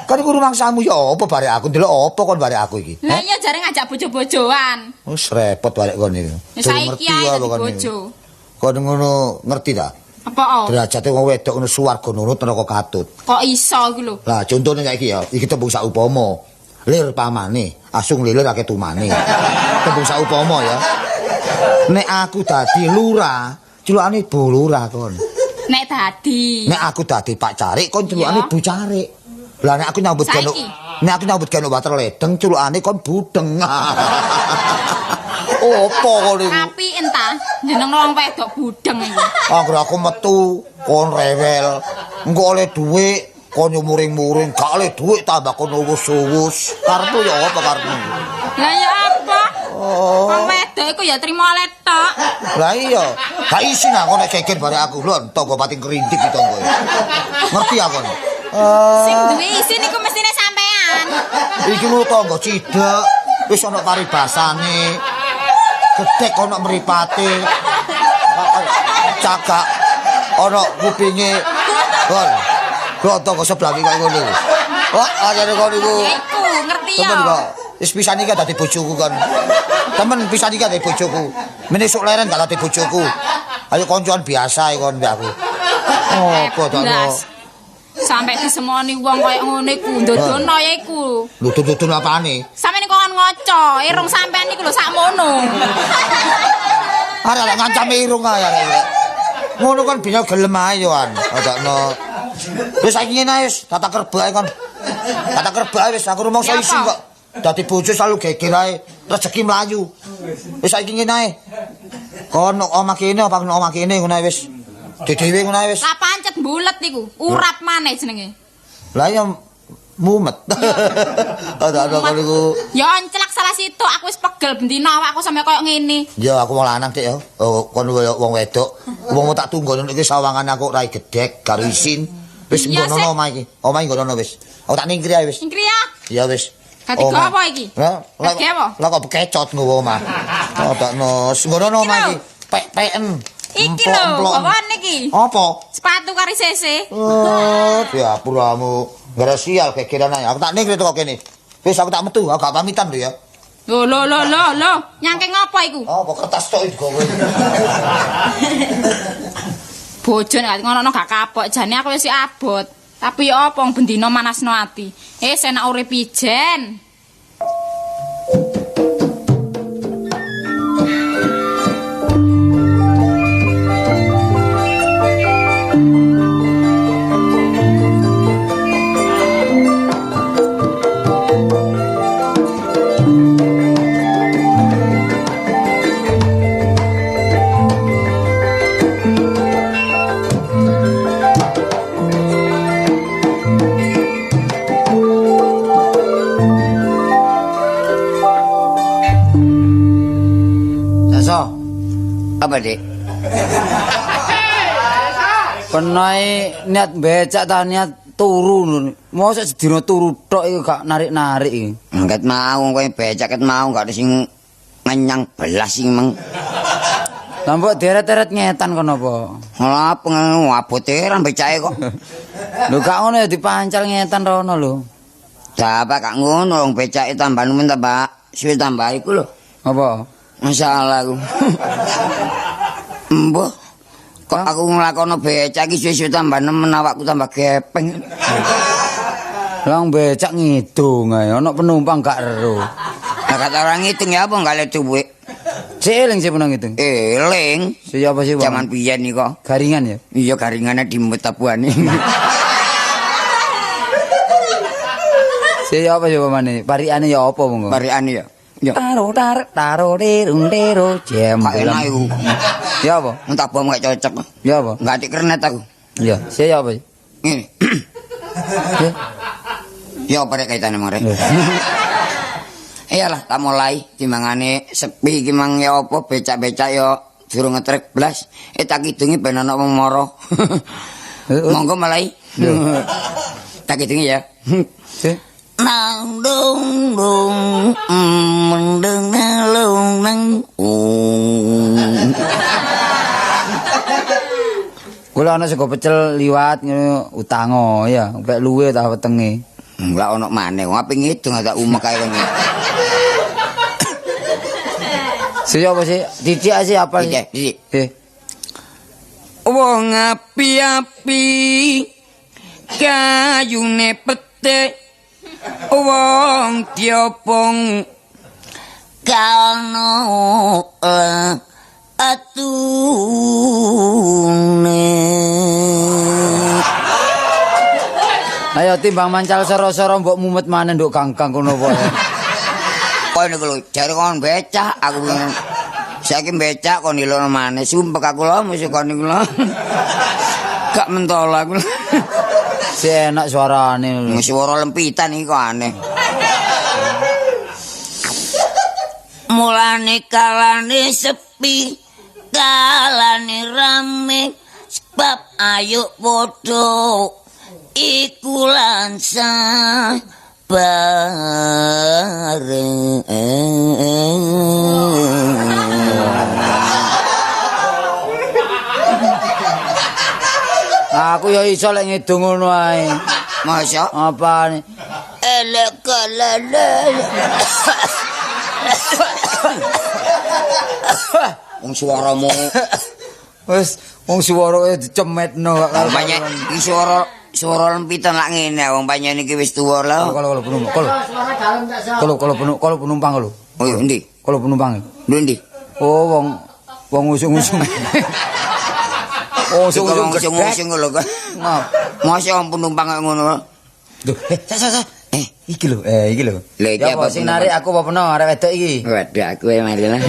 Kan iku rumangsamu ya apa barek aku ndelok apa kon barek aku iki. Lah iya jare ngajak bojo-bojoan. Wis repot barek kon iki. Ya saiki ae dadi bojo. Kon ngono ngerti ta? Apa oh? Derajate wong wedok ngono swarga nurut neraka katut. Kok iso iki lho. Lah contone saiki ya, iki tembung saupama. Lir pamane, asung lilir akeh tumane. Tembung saupama ya. Nek aku dadi lurah, celukane Bu Lurah kon. Nek dadi. Nek aku dadi Pak Carik kon celukane Iya. Bu Carik. Lah nek aku nyambut Saiki? gano. Nek aku nyambut gano water ledeng celukane kon Budeng. Opo kon iku? Tapi entah jeneng wong wedok budeng iki. Anggere aku metu kon rewel. Engko oleh dhuwit kon muring-muring, gak oleh dhuwit tambah kon uwus-uwus. Karepmu ya apa karepmu? Lah ya apa? Wong wedok iku ya trimo oleh tok. Lah iya, gak isin aku nek geger barek aku lho, tangga pati kerintik iki tangga. Ngerti aku. Sing duwe isin iku mestine sampean. Iki lho tangga cidek, wis ana paribasane. Gedhek ana mripate. Cakak ana kupinge. Kon. Lho tangga sebelah iki kaya ngono. Wah, ajane kon iku. Ya iku ngerti ya. Temen kok. Wis pisan iki dadi bojoku kon. Temen pisan iki dadi bojoku. Menesuk leren gak dadi bojoku. Ayo koncoan biasa kon mbek aku. Apa to? Blas. Sampai disemoni wong kaya ngono iku ndodono ya iku. Lho tutun apane? Sampeyan kon ngoco, irung sampean iku lho sakmono. Arek lek ngancam irung ae arek. Ngono kan bisa gelem ae yo an. Adakno. Wis saiki ngene ae wis tata kerbak kon. Tata kerbak wis aku rumangsa Ya isin apa? kok. Dadi bojo selalu geger ae, rezeki mlayu. Wis saiki ngene ae. Kon omah kene apa omah kene ngono ae wis. Dhewe ngono ae wis. Lah pancet bulet niku, urap maneh jenenge. Lah ya mumet. Ada niku. Ya enclek salah situ, aku wis pegel bendina awakku sampe koyo ngene. Ya aku wong lanang Dik ya. Kon wong wedok. Wong tak tunggu iki sawangan aku rai gedhek karo isin. Wis ngono omah iki. Omah iki ngono wis. Aku tak ningkri ae wis. Ningkri ya. Iya wis. Katiga apa iki? Lah apa? kok bekecot ngono omah. Takno ngono omah iki. Pek-peken. Iki lho, bawan niki. Apa? Sepatu kari CC. Oh, ya puramu. Gara sial kekiran ae. Aku tak ningkri kok kene. Wis aku tak metu, aku gak pamitan lho ya. Lho, nyangking apa iku? Apa kertas tok iki kowe. Bojo nek ngono gak kapok, jane aku wis abot. Tapi ya apa bendina manasno ati. Enak urip ijen. Apa, Dik? Penae niat becak ta niat turu lho. Mosok sedina turu tok iku gak narik-narik iki. Ket mau kowe becak ket mau gak ada sing ngenyang belas sing meng. Lah mbok deret-deret ngetan kono apa? Lah pengen abote ra becake kok. Lho gak ngono ya dipancal ngetan rono lho. Dapat gak ngono wong becake tambah nemen tambah suwe tambah iku lho. Apa? Masalah aku. Mbah. Kok aku nglakono becak iki suwe-suwe tambah nemen awakku tambah gepeng. Lang becak ngidung ae, ana penumpang gak ero. Lah kata orang ngitung ya apa gak le duwe. Eling sih penang ngitung. Eling. Siapa sih, Bang? Zaman biyen niku. Garingan ya? Iya garingane dimut tabuane. Siapa sih pamane? Pariane ya apa monggo? Pariane ya. Ya. Taro derung jam. Kak enak iku. Ya apa? Entak bom gak cocok. Ya apa? Enggak kernet aku. Iya, siapa sih? Ngene. Ya apa rek kaitane mare? Iyalah tak mulai timbangane sepi iki mang ya apa becak-becak ya durung ngetrek blas. Tak kidungi ben ana wong mara. Monggo mulai. Tak kidungi ya. Nang dong dong mendeng nalung nang Kula ana sego pecel liwat ngono utango ya, mek luwe ta wetenge. Enggak ono maneh, wong ape ngidung tak umek kae wong. Siapa sih? Didik sih apa sih? Didik. Wong api-api kayune petek wong diopong kano atune. Ayo timbang mancal soro-soro mbok mumet maneh nduk ganggang kono wae. Kowe niku lho jare kon becak aku saiki becak kon nilono maneh sumpek aku lho mesti kon niku lho. Gak mentol aku. Si enak suarane lho. Suara lempitan iki kok aneh. Mulane kalane sepi, kalane rame, sebab ayo padha iku lansa bareng. Aku ya iso lek ngidung ngono ae. Masa Apane? elek kalale. Wong suaramu Wis wong suarane dicemetno gak karo. banyak iki suara lempitan lak ngene wong panjen iki wis tuwa lho. Kalau penumpang lho. Oh iya endi? Kalau penumpang. Endi? Oh wong usung-usung. Oh, usung-usung lho kan. Masa penumpang kok ngono. Duh, Iki lho, iki lho. Lha iki Ya apa apa sing narik aku apa peno arek wedok iki? Waduh aku mari lah.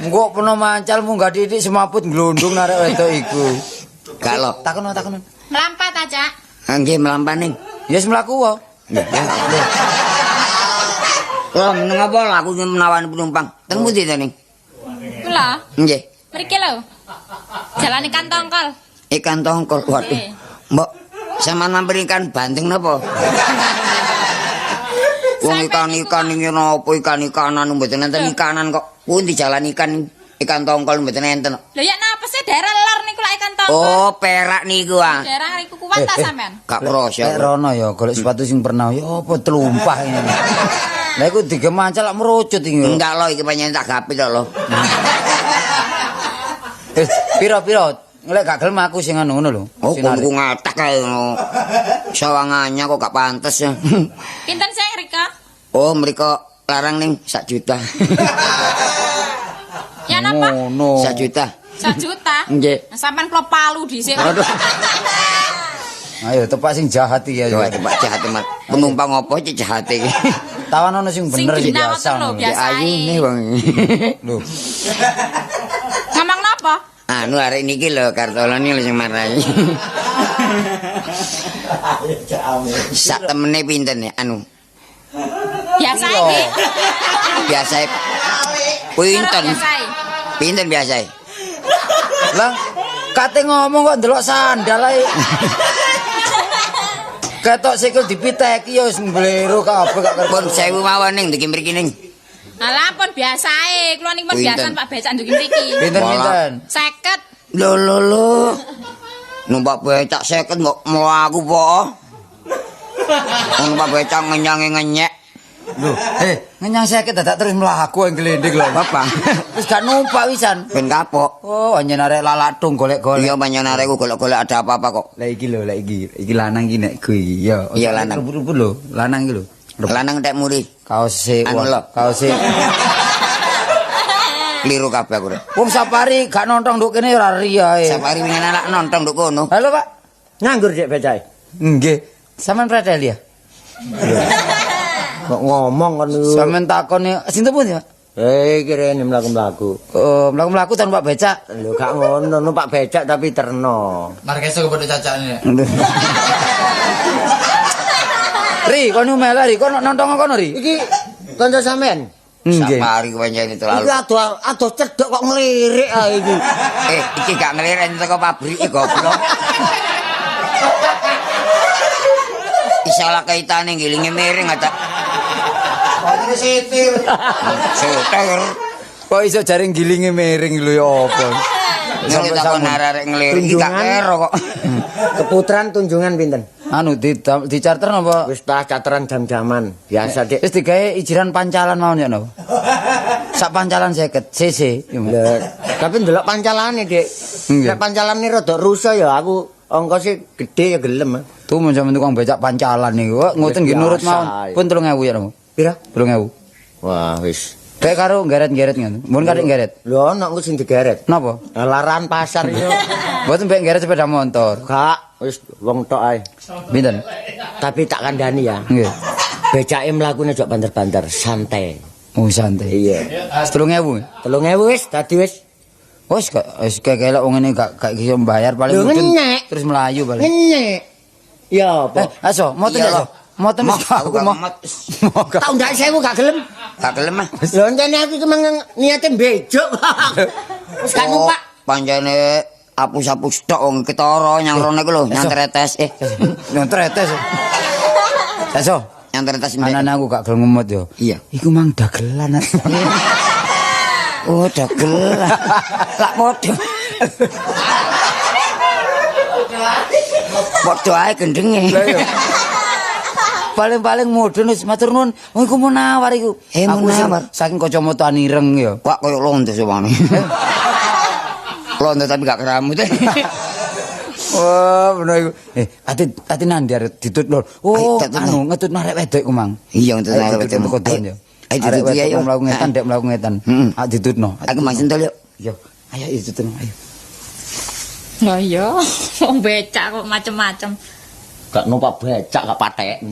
Engko peno mancal munggah titik semaput glondong arek wedok iku. Kalau Takon. Melampat aja. nggih melampaning. Ya wis mlaku wae. Lah meneng apa lah aku menawani penumpang. Teng pundi to ning? Kula. Nggih. Mriki lho. Jalan ikan tongkol. Ikan tongkol. Waduh. Mbok sampean mampir ikan banteng napa? Wong ikan-ikan iki napa ikan-ikanan mboten enten ikanan kok. Pundi jalan ikan tongkol mboten enten. Lho ya napa sih daerah lor niku lak ikan tongkol. Oh, perak niku ah. Daerah niku kuat ta sampean? Gak krasa. Nek rono ya golek sepatu sing pernah ya apa telumpah ini. Lah iku digemancal lak merucut iki. Enggak lo iki panjenengan tak gapi to lo. Piro-piro lek gak gelem aku sing ngono lho. Oh, ku ngatak kae ngono. Sawangannya kok gak pantes ya. Pinten sih Rika? Oh, mriko larang ning 1 juta. Ya napa? Ngono. 1 juta. 1 juta. Nggih. Sampean klop palu dhisik. Aduh. Ayo tepak sing jahat iki ya. Yo Pak jahat mat. Penumpang opo cek jahat iki. Tawan ono sing bener iki dina biasa. ngoten lho, biasa. Ayune wong. Lho. Ngomong napa? Anu arek niki lho kartolane lho sing marahi. Sak temene pinten ya anu. Biasa iki. Biasa pinten. Biasa. Pinten biasa. Lah kate ngomong kok ndelok sandal ae. Ketok sikil dipiteki ya wis mblero kabeh gak Pun 1000 mawon ning ndiki mriki ning. Alah pun biasae, kula niku pun biasa Pak becak ndugi mriki. Pinten-pinten. 50. Lho. Numpak becak 50 kok mlaku po. Numpak becak ngenyang-ngenyek. Lho, ngenyang 50 dadak terus mlaku ing glendhing lho. Bapak. Wis gak numpak wisan. Ben kapok. Oh, anjen arek lalatung golek-golek. Iya panjenengan arek golek-golek ada apa-apa kok. Lah iki lho, lah iki lanang iki nek ku iki ya. Iya, lanang. Rupu-rupu lho, lanang iki lho. Lanang tek muri. Kaose Anu lho. kaose. Kliru kabeh aku. Wong sapari gak nonton nduk kene ora riyae. Safari wingi anak nonton nduk kono. Halo, Pak. Nganggur cek becake. Nggih. Sampeyan pretel ya? Kok ngomong kon niku. Sampeyan takoni sinten pun ya? Kirene mlaku-mlaku. Oh, mlaku-mlaku tan Pak becak. Lho gak ngono, numpak becak tapi terno. Markeso kepada cacane. Ri, kono mela Ri, kono nonton kono Ri. Iki kanca sampean. Nggih. Safari panjenengan itu lalu. Iki adoh cedhok kok ngelirik ae iki. Iki gak ngelirik teko pabrik goblok. Isalah kaitane ngilinge miring ata. Kok iki sitir. Seter. Kok iso jare gilinge miring lho ya apa? Sampai takon arek ngelirik iki gak kero kok. Keputran tunjungan pinten? Anu di charter napa? Wis tak cateran jam-jaman. Biasa, Dik. Wis digawe ijiran pancalan mawon ya napa? Sak pancalan 50 cc. Lah, tapi ndelok pancalane, Dik. Nek pancalane rada rusak ya aku ongkose gede ya gelem. Tuh men tukang becak pancalan niku. Kok ngoten nggih nurut mawon. Pun 3000 ya napa? Pira? 3000. Wah, wis. Kayak karo geret-geret ngoten. Mun karek geret. Lho, ana ku sing digeret. Napa? Laran pasar itu. Mboten mbek geret sepeda motor. Gak, wis wong tok ae. Pinten? Tapi tak kandhani ya. Nggih. Becake mlakune jok banter-banter, santai. Oh santai. Iya. 3000. 3000 wis dadi wis. Wis kelek wong ngene gak iso mbayar paling Lho, mungkin ngenyek. terus melayu paling. Ngenyek. Ya apa? Aso, moten Iya, aso. Moten Mah, wis aku aku gak mau. mat. Tak undake 1000 gak gelem. Gak gelem ah. Lho entene aku iki mang niate mbejuk. Wis gak numpak. Panjane apus-apus tok wong ketara nyang rono iku lho, nyang tretes. Nyontretes. Aso, Nyang tretes mbek. anane aku gak gelem ngemot yo. Iya. Iku mang dagelan. Oh, dagel. Lak padha. Padha ae gendenge. Paling-paling mudhun wis matur nuwun. Oh iku menawar iku. Aku Munawar. saking kacamata ireng ya. Pak koyo londo sewane. Londo tapi gak keramut. Oh, bener iku. Ati nandi arep ditut lho. Oh, anu ngetut arek wedok iku mang. Iya untuk saya Ayo, ditut kodon ya. Ayo Arek ditut ya wedok yo. mlaku ngetan, dek mlaku ngetan. Ah ditutno. Aku masih sentul yuk. Yo, ayo ditutno ayo. Lah iya, wong becak kok macem-macem. Gak numpak becak gak patek.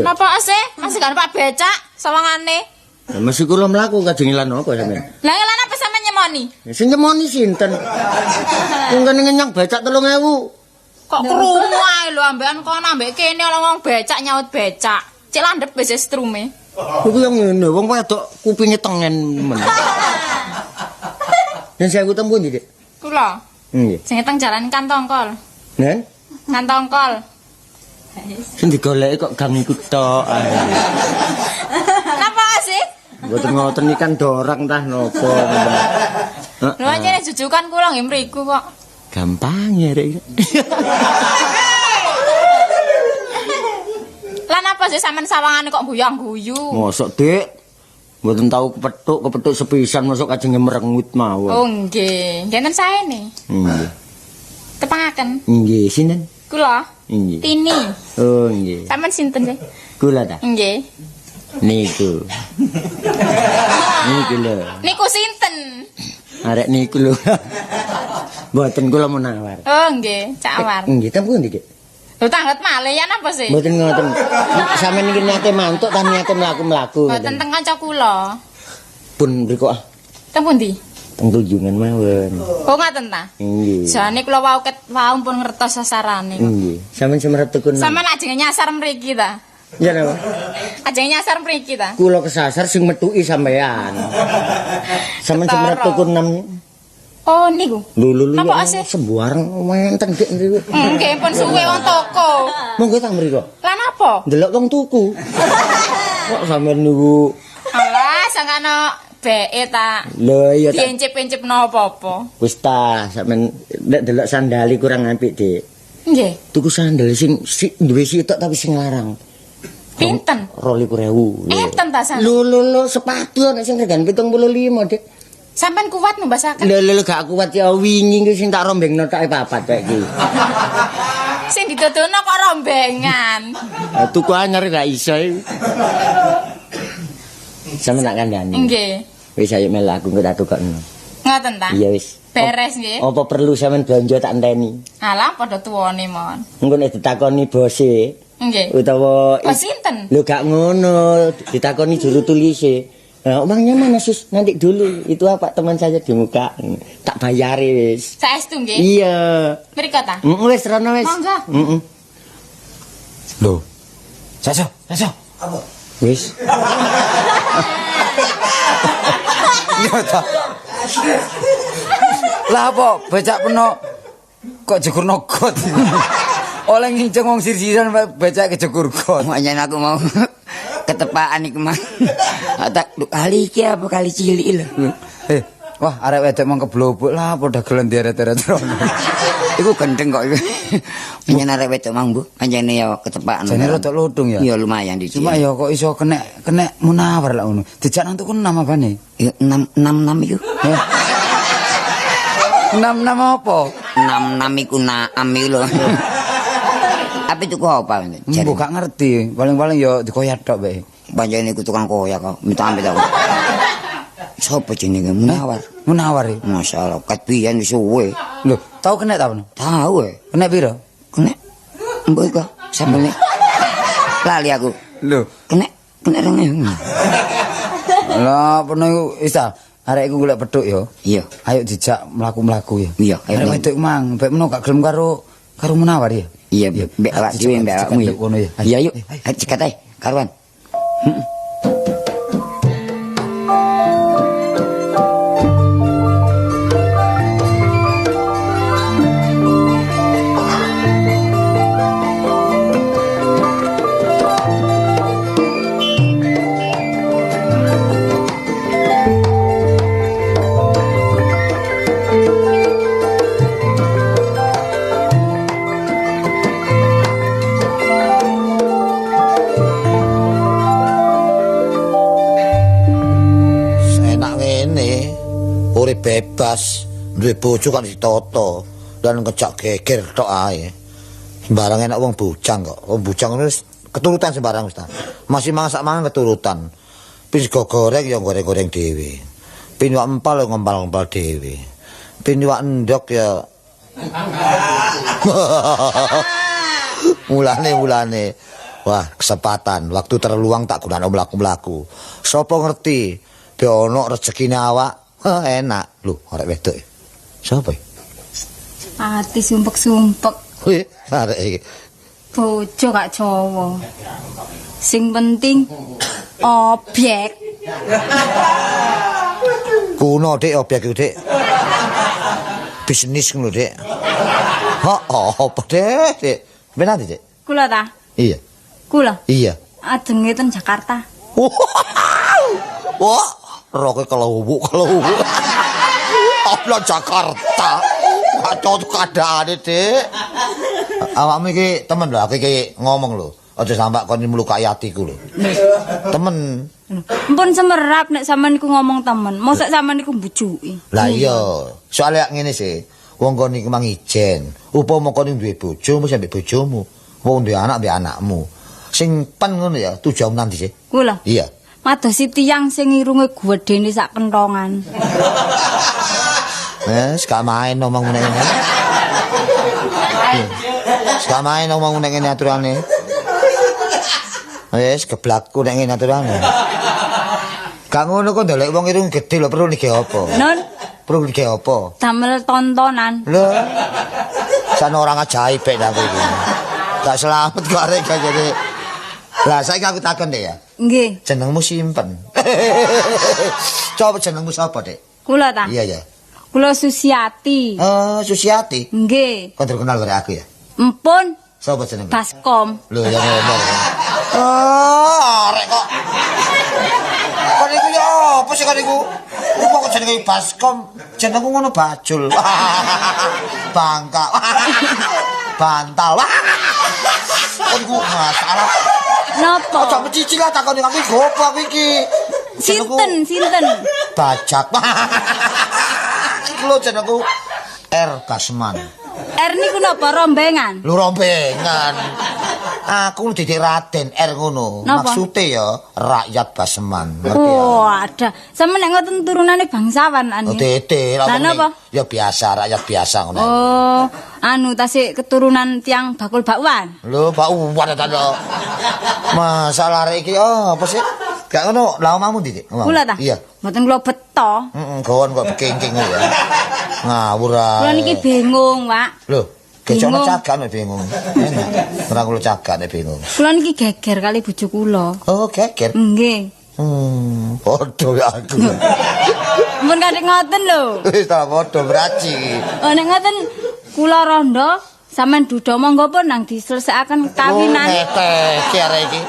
Napa sih? Masih gak numpak becak sawangane. Lah mesti kula mlaku kajeng ilan apa sampean? Lah ilan apa sampean nyemoni? Sing nyemoni sinten? Wong kene ngenyang becak 3.000. Kok krungu ae lho ambekan kono ambek kene ana wong becak nyaut becak. Cek landhep wis strume. Iku yang ngene, wong wedok kupinge tengen men. Yen saya ketemu ndi, Dik? Kula. Nggih. Sing teng jalan Kantongkol. Nen? Kantongkol. Sing digoleki kok gang iku tok. Napa sih? Mboten ngoten iki kan dorang tah napa. Lho anjene jujukan kula nggih mriku kok. Gampang ya, Rek. Lah napa sih sampean sawangane kok guyang-guyu? Mosok, Dik? Mboten tau kepethuk sepisan mosok kajenge merengut mawon. Oh nggih, ngenten saene. Nggih. Tepangaken. Nggih, sinten? Kula. Nggih. Tini. Oh, nggih. Sampeyan sinten sih? Kula ta? Nggih. Niku. Niku lho. Niku sinten? Arek niku lho. Mboten kula menawar. Oh nggih, Cak Awar. Nggih, tempun Dik. Lho tanglet malih ya napa sih? Mboten ngoten. Sampeyan iki niate mantuk ta niate mlaku-mlaku. Mboten teng kanca kula. Pun mriko ah. Teng pundi? Teng Tunjungan mawon. Oh ngaten ta? Nggih. Jane kula wau pun ngertos sasarane. Nggih. Sampeyan semerep tekun. Sampeyan ajeng nyasar mriki ta? Ya napa? Ajeng nyasar mriki ta? Kula kesasar sing metuki sampean. Sampeyan semerep tekun 6. Oh niku. Lulu napa sih? Sembarang wenten Dik niku. Nggih pun suwe wong toko. Monggo tang mriko. Lah napa? Delok wong tuku. Kok sampeyan niku Alah sangkana beke ta. lho iya tak Diencip-encip napa-apa. wis ta sampeyan nek delok sandali kurang apik, Dik. Nggih. Tuku sandal sing duwe sitok tapi sing larang. Pinten? 22.000. Enten ta sampean? Lho sepatu nek sing regan 75, Dik. Sampeyan kuat numbasaken. Lho gak kuat ya wingi iki sing tak rombengno tok papat kayak iki. Sing ditodono kok rombengan. Tuku anyar gak iso iki. Sampe nak kandhani. Nggih. Wis ayo mel aku tak tukokno. Ngoten ta? Iya wis. Beres nggih. Apa perlu sampean belanja tak enteni? Alah padha tuwane mon. Engko nek ditakoni bose Nggih. utawa Bos sinten? lho gak ngono, ditakoni juru tulise. Nah, uangnya mana sus? Nanti dulu. Itu apa teman saya di muka. Tak bayari wis. Saestu nggih. Iya. Mriko ta? Wis rono wis. Monggo. Lho. Saso. Apa? Wis. Iya ta. Lah apa becak peno kok jekurno got. Oleh nginceng wong sirsiran becak kejekur got. Makanya aku mau ketepaan iku mah. Tak kali iki apa kali cilik lho. Wah, arek wedok mong keblobok lah padha gelen deret-deret rono. Iku gendeng kok iku. Menyen arek wedok mang, Bu. Pancene ya ketepaan. Jane rada lodong ya. Iya lumayan di. Cuma ya kok iso kena munawar lah ngono. Dijak nang tuku 6 apane? Ya 6 iku. 6 apa? 6 iku naam iku lho. Tapi tuku apa? Mbok gak ngerti. Paling-paling ya dikoyak tok bae. Pancene iku tukang koyak kok. Minta ambek aku. Sopo jenenge Munawar? Munawar iki. Masyaallah, kat biyen wis suwe. Lho, tau kena ta ono? Tahu e. Kena piro? Kena. Mbok iku sampe lali aku. Lho, Kena 2.000. lah peno iku isa. Arek iku golek petuk ya. Iya. Ayo dijak mlaku-mlaku ya. Iya, ayo. Arek wedok mang, mbek meno gak gelem karo Munawar ya. Iya, mbek awak dhewe mbek awakmu ya. Ngono ya. Iya, yuk. Ayo cekat ae, karuan. Urip bebas, duwe bojo kan ditata dan ngejak geger tok ae. Sembarang enak wong bujang kok. Wong bujang wis keturutan sembarang wis ta. Masih masak mangan keturutan. Pin goreng ya goreng-goreng dhewe. Pin wak empal ya ngempal-ngempal dhewe. Pin wak endok ya Mulane. Wah, kesempatan. Waktu terluang tak gunakno mlaku-mlaku. Sopo ngerti be ono rezekine awak. Enak. Lho, arek wedok. Sopo? Ati sumpek-sumpek. Wih, arek iki. Bojo gak Jawa. Sing penting objek. Kuno Dik objek iku Dik. Bisnis ngono Dik. Apa Dik? Benar Dik? Kula ta? Iya. Kula. Iya. Ajenge ten Jakarta. Wah, roke kelewuk. Apa Jakarta? Kacau keadaane Dik. Awakmu iki temen lho, aku iki ngomong lho. Aja sampe kon melukai atiku lho. Temen. Mpun semerap nek sampean niku ngomong temen. Mosok sampean niku mbujuki. Lah iya, soalnya ngene sih. Wong kon niku mang ijen. Upama kon duwe bojo mesti ambek bojomu. Wong duwe anak ambek anakmu. Sing pen ngono ya, tujuan nanti sih. Kula. Iya. Madosi tiyang sing irunge gedene sak kentongan. Gak main ngomong ngene. Gak main ngomong ngene aturane. Wes geblakku nek ngene aturane. Gak ngono kok ndelok wong irung gedhe lho perlu niki apa? Non, perlu niki apa? damel tontonan. Lho. Sana orang ajaib pek aku iki. Gak selamat kok arek gak jadi. Lah saiki aku takon deh ya. Nggih. Jenengmu simpen. Coba jenengmu sapa, Dik? Kula ta? Iya ya. Kula Susiati. Oh, Susiati. Nggih. Kau terkenal dari aku ya? Empun. Sapa jenengmu? Baskom. Lho yang ngomong. Oh, arek kok. Kok niku ya apa sih kok niku? Rupa kok jenenge Baskom, jenengku ngono Bajul. Bangka. Bantal. Kok niku masalah. Napa? Aja mencicil lah takon aku gopo iki. Sinten? Bajak. Iku lho jenengku R Basman. R niku napa rombengan? Lu rombengan. Aku didik Raden R ngono. Maksude ya rakyat Basman. Oh, ada. Sampe nek ngoten turunane bangsawan ane. Oh, dede. Lah napa? Ya biasa, rakyat biasa ngono. Oh, anu tasik keturunan tiang bakul bakwan. Lho, bakwan ta lho. Masalah rek iki apa sih? Gak ngono, lah omahmu ndi, Dik? Kula ta? Iya. Mboten kula beto. Gawon kok bekengking ya. Ngawur ae. Kula niki bingung, Pak. Lho, kecok cagak nek bingung. Enak. Ora kula cagak nek bingung. Kula niki geger kali bojo kula. Oh, geger. Nggih. Padha ya aku. Mun kadek ngoten lho. Wis ta padha braci. Oh, nek ngoten kula rondo sampean duda monggo pun nang diselesaikan kawinan. Iki arek iki.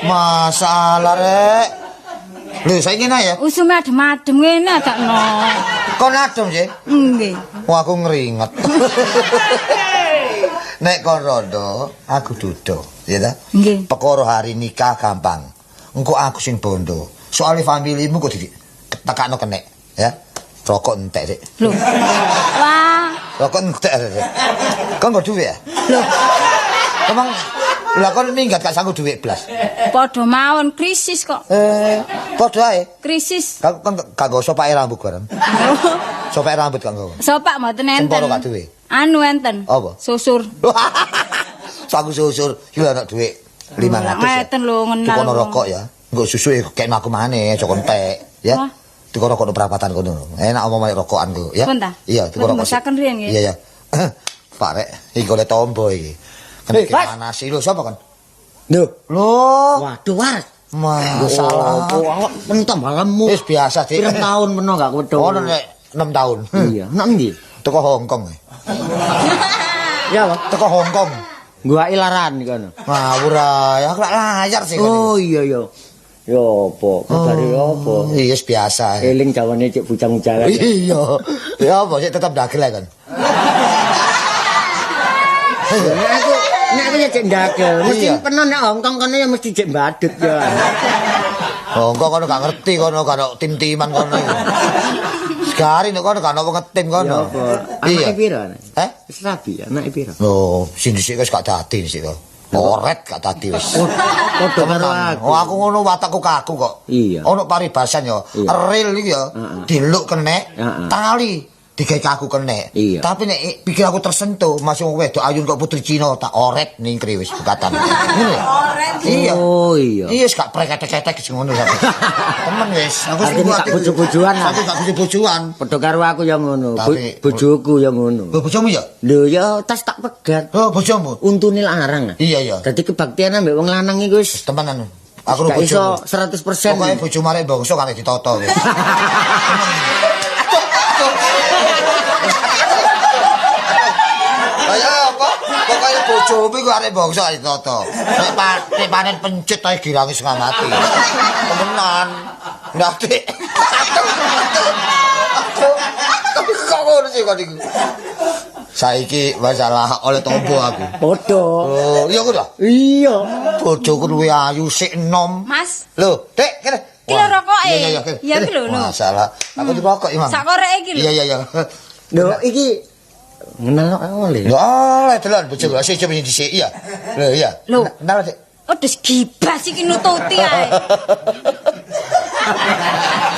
Masalah rek. Lho, saiki ngene ya. Usume adem-adem ngene adakno. Kon adem sih? Nggih. Wah, aku ngeringet. Nek kon rondo, aku duda, ya ta? Nggih. Perkara hari nikah gampang. Engko aku sing bondo. Soale familimu kok ditekakno kenek, ya. Rokok entek, Dik. Lho. Wah. Rokok entek, Dik. Kon kok duwe ya? Lho. Emang lah kon minggat gak sanggup duwe blas. Padha mawon krisis kok. Padha ae. Krisis. Kon gak nggo sopake rambut bareng. Sopake rambut gak nggo. Sopak mboten enten. Semporo gak duwe. Anu enten. Apa? Susur. Saku susur, iki lho anak duwe 500. Ngeten lho ngenal. Tukono rokok ya. Engko susu kek aku maneh, aja kon pek, ya. Tuku rokok perapatan kono. Enak omong rokokan ku, ya. Iya, tuku rokok. Masaken riyen nggih. Iya, ya. Pak Rek, iki golek tombo iki. Kene panas iki lho, sapa kon? Lho. Waduh, war. Masalah. Awak pentom balemu. Wis biasa, Dik. Pirang tahun meno gak wedho. Oh, nek 6 tahun. Iya, nang ndi? Teko Hongkong. Ya, Pak. Teko Hongkong. Gua ilaran kono. Ngawur ae, aku lak layar sih. Oh iya ya. Ya apa? Kabare apa? Iya biasa. Eling jawane cek bujang-bujang. Iya. Ya apa sih tetap dagel kan. Nek aku ya cek dagel. Mesti peno nek Hongkong kono ya mesti cek badut ya. Hongkong kono gak ngerti kono karo tim-timan kono. Sekali nek kono gak ono ngetim kono. Iya. Anake pira? Wis rabi anake pira? Oh, sing dhisik wis gak dadi sik to. Oret gak dadi wis. Padha karo aku. Oh, aku ngono watakku kaku kok. Iya. Ono paribasan ya. Ril iki ya. Diluk kenek tali. digawe aku kenek. Iya. Tapi nek pikir aku tersentuh, masih wong wedok ayun kok putri Cina tak oret ningkri wis bukatan. Oret. Iya. Oh iya. Iya, gak preketek-ketek sing ngono sampe. Temen wis, aku sing Artinya gak bojo-bojoan. Aku gak bojo-bojoan. Padha karo aku ya ngono. Tapi- Bojoku ya ngono. Oh, bojomu ya? Lho ya tas tak pegat. Oh, bojomu. Untune larang. Iya, iya. Dadi kebaktian ambek wong lanang iku wis Temenan. Aku gak iso bojomu. 100%. Pokoke bojo marek bangsa kan ditoto wis. Ayo apa? Pokoke bojomu iku arek bangsa ditoto. Nek panen pencet ae girange setengah mati. Temenan. Ndak, Dik. Tapi kok ngono sih kok niku. Saiki masalah oleh tombo aku. Padha. Oh, iya kok. Iya. Bojoku luwe ayu sik enom. Mas, Lho, Dek, kene. Iki lho rokoke. Iya, iya, Iya, iki lho, no. Masalah. Aku dirokok, Imam. Sak koreke iki lho. Iya, iya, iya. Lho iki ngenal oleh. Lho, oleh dolan bojoku. Sik coba dhisik, iya. Lho, iya. Lho. Nal, Dek. Aduh, gibas iki nututi ae.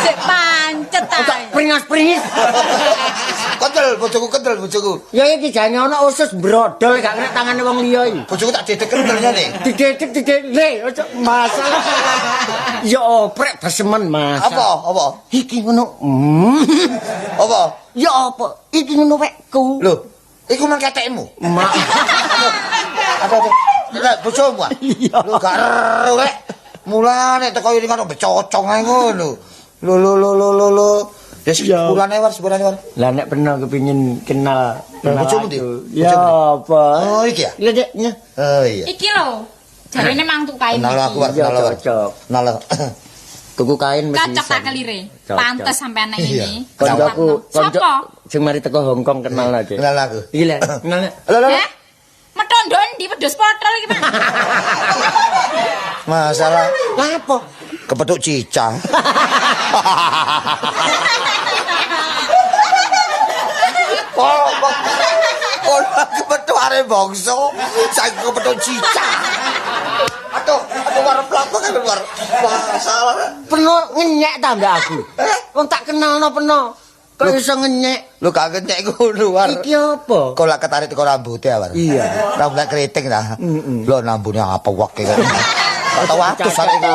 Sik pancet ae. Pringas-pringis. Kendel bojoku. Ya iki jane ana usus brodol gak kena tangane wong liya iki. Bojoku tak dedek kendelnya nih. Didedik le ojo masalah. Ya oprek basemen Mas. Apa? Iki ngono. Apa? Ya apa? Iki ngono wekku. Lho, iku nang ketekmu. Mak. Apa? Lah bojomu. Lho gak ero rek. Mulane teko iki kan becocong ae ngono. Lho. Ya sepurane war. Lah nek pernah kepengin kenal bojomu ndi? Ya apa? Oh iki ya? Iya, Dek. Oh iya. Iki lho. Jarene mantu kain Kenal aku, War. Ya Kenal, War. cocok. Kenal. Tuku kain mesti. Cocok tak kelire. Cocok. Pantes sampean nek Iya. ini. Koncoku, Sapa? sing mari teko Hong Kong kenal lagi. Kenal aku. Iki lho, kenal. Nek. Lho. Heh? Metondo ndi pedhos potol iki, Mas? Masalah Lapo? kepethuk cicang. Oh, kepethuk arek bangsa, saiki kepethuk cicang. Aduh, warep lapo kan war. Masalah. Peno ngenyek ta mbak aku. Wong tak kenalno peno. Kok iso ngenyek? Lu gak kenyek ngono war. Iki apa? Kok lak ketarik teko rambutnya war. Iya. Rambut keriting ta. Lho nambune apa wake kan. Kok tau atus arek iki.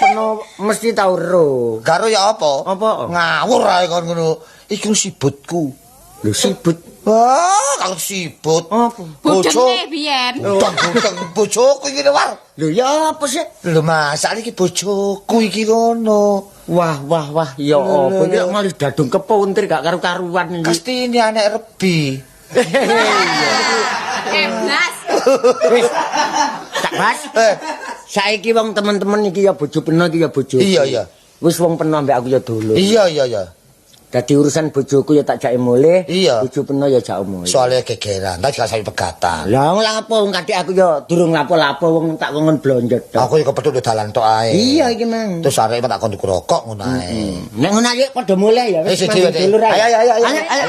Peno mesti tau ro. Karo ya apa? Apa? Ngawur ae kon ngono. Iki sibutku. Lho sibut. Wah, kalau sibut. Apa? Bodenge biyen. Utang bojoku iki lho, War. Lho ya apa sih? Lho masak iki bojoku iki ngono. Wah, ya apa iki malah dadung kepuntir gak karu-karuan iki. Kastine anek rebi. Blas. Wis. Tak Mas. Saiki wong teman-teman iki ya bojo peno iki ya bojo. Iya. Wis wong peno ambek aku ya dulur. Iya. Dadi urusan bojoku ya tak jake mulih. Iya. Bojo peno ya jak mulih. Soale gegeran, tak gak sampe pegatan. Lah lapo wong kadhek aku ya durung lapo-lapo wong tak kongen blonjot tok. Aku ya kepethuk dalan tok ae. Iya iki mang. Terus arek tak kon tuku rokok ngono ae. Nek ngono ae padha mulih ya. Wis dhewe. Ayo. Ayo.